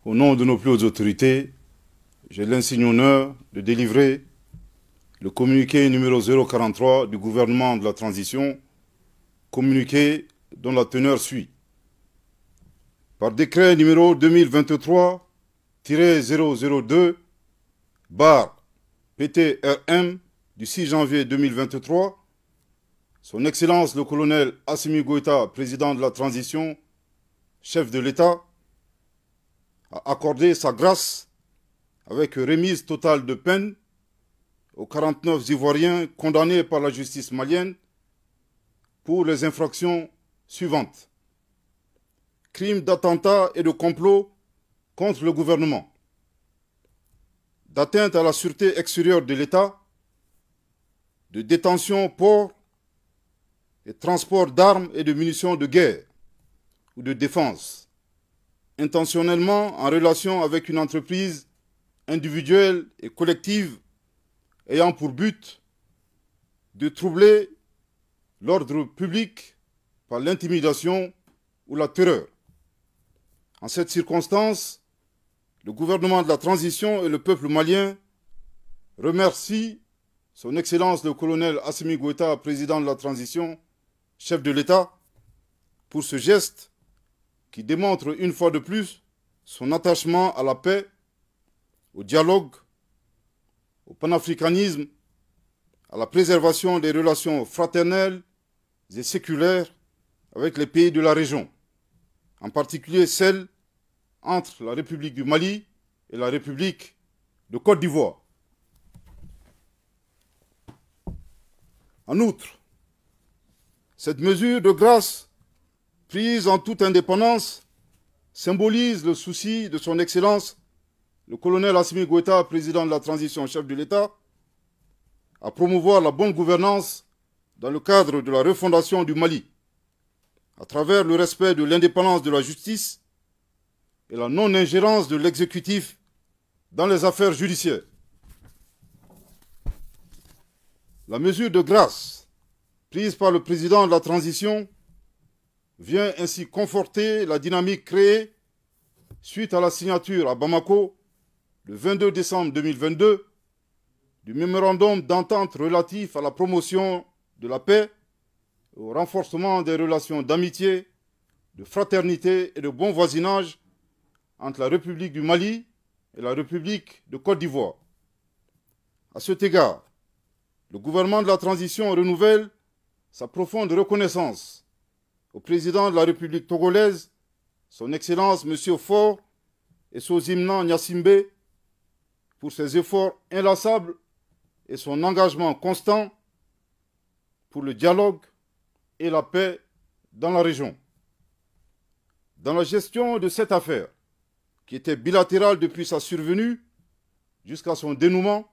Au nom de nos plus hautes autorités, j'ai l'insigne honneur de délivrer le communiqué numéro 043 du gouvernement de la transition, communiqué dont la teneur suit. Par décret numéro 2023-002-PTRM du 6 janvier 2023, Son Excellence le colonel Assimi Goïta, président de la transition, chef de l'État, a accordé sa grâce avec remise totale de peine aux 49 Ivoiriens condamnés par la justice malienne pour les infractions suivantes. Crimes d'attentat et de complot contre le gouvernement, d'atteinte à la sûreté extérieure de l'État, de détention, port et transport d'armes et de munitions de guerre ou de défense, intentionnellement en relation avec une entreprise individuelle et collective ayant pour but de troubler l'ordre public par l'intimidation ou la terreur. En cette circonstance, le gouvernement de la transition et le peuple malien remercient Son Excellence le colonel Assimi Goïta, président de la transition, chef de l'État, pour ce geste qui démontre une fois de plus son attachement à la paix, au dialogue, au panafricanisme, à la préservation des relations fraternelles et séculaires avec les pays de la région, en particulier celles entre la République du Mali et la République de Côte d'Ivoire. En outre, cette mesure de grâce, prise en toute indépendance, symbolise le souci de Son Excellence, le colonel Assimi Goïta, président de la transition, chef de l'État, à promouvoir la bonne gouvernance dans le cadre de la refondation du Mali, à travers le respect de l'indépendance de la justice et la non-ingérence de l'exécutif dans les affaires judiciaires. La mesure de grâce prise par le président de la transition vient ainsi conforter la dynamique créée suite à la signature à Bamako, le 22 décembre 2022, du mémorandum d'entente relatif à la promotion de la paix et au renforcement des relations d'amitié, de fraternité et de bon voisinage entre la République du Mali et la République de Côte d'Ivoire. À cet égard, le gouvernement de la transition renouvelle sa profonde reconnaissance au président de la République togolaise, Son Excellence M. Faure et Sozimna Gnassingbé, pour ses efforts inlassables et son engagement constant pour le dialogue et la paix dans la région. Dans la gestion de cette affaire, qui était bilatérale depuis sa survenue jusqu'à son dénouement,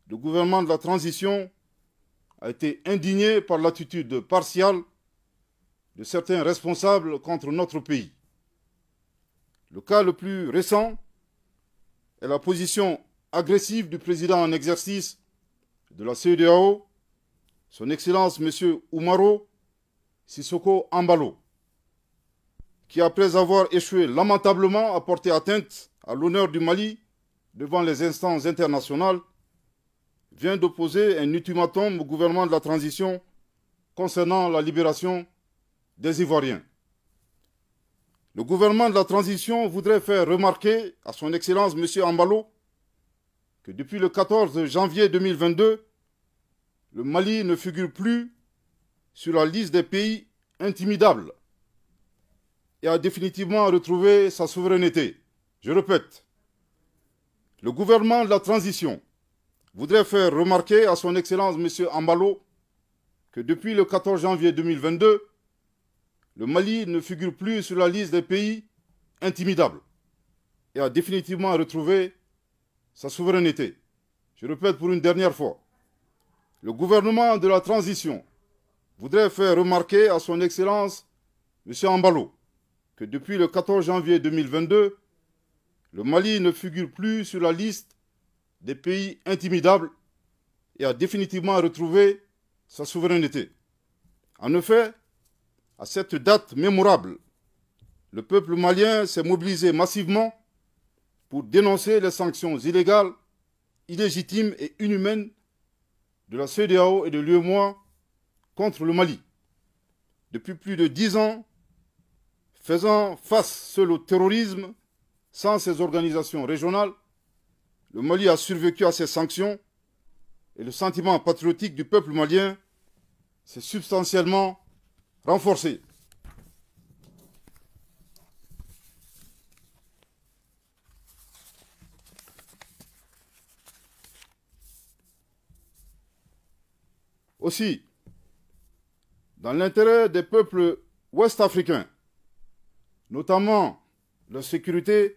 le gouvernement de la transition a été indigné par l'attitude partiale de certains responsables contre notre pays. Le cas le plus récent est la position agressive du président en exercice de la CEDEAO, Son Excellence M. Umaro Sissoko Embalo, qui, après avoir échoué lamentablement à porter atteinte à l'honneur du Mali devant les instances internationales, vient d'opposer un ultimatum au gouvernement de la transition concernant la libération des Ivoiriens. Le gouvernement de la transition voudrait faire remarquer à Son Excellence M. Embalo que depuis le 14 janvier 2022, le Mali ne figure plus sur la liste des pays intimidables et a définitivement retrouvé sa souveraineté. Je répète, le gouvernement de la transition voudrait faire remarquer à Son Excellence M. Embalo que depuis le 14 janvier 2022, le Mali ne figure plus sur la liste des pays intimidables et a définitivement retrouvé sa souveraineté. Je répète pour une dernière fois, le gouvernement de la transition voudrait faire remarquer à Son Excellence M. Embalo que depuis le 14 janvier 2022, le Mali ne figure plus sur la liste des pays intimidables et a définitivement retrouvé sa souveraineté. En effet, à cette date mémorable, le peuple malien s'est mobilisé massivement pour dénoncer les sanctions illégales, illégitimes et inhumaines de la CEDEAO et de l'UEMOA contre le Mali. Depuis plus de 10 ans, faisant face seul au terrorisme, sans ces organisations régionales, le Mali a survécu à ces sanctions et le sentiment patriotique du peuple malien s'est substantiellement renforcé. Aussi, dans l'intérêt des peuples ouest-africains, notamment leur sécurité,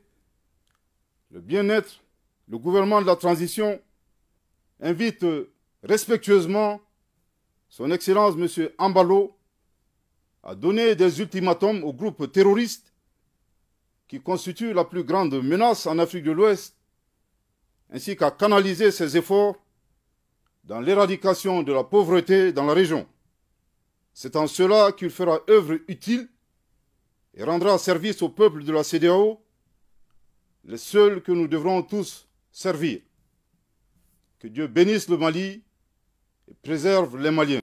le bien-être, le gouvernement de la transition invite respectueusement son Excellence M. Ambalo à donner des ultimatums aux groupes terroristes qui constituent la plus grande menace en Afrique de l'Ouest, ainsi qu'à canaliser ses efforts dans l'éradication de la pauvreté dans la région. C'est en cela qu'il fera œuvre utile et rendra service au peuple de la CEDEAO, les seuls que nous devrons tous servir. Que Dieu bénisse le Mali et préserve les Maliens.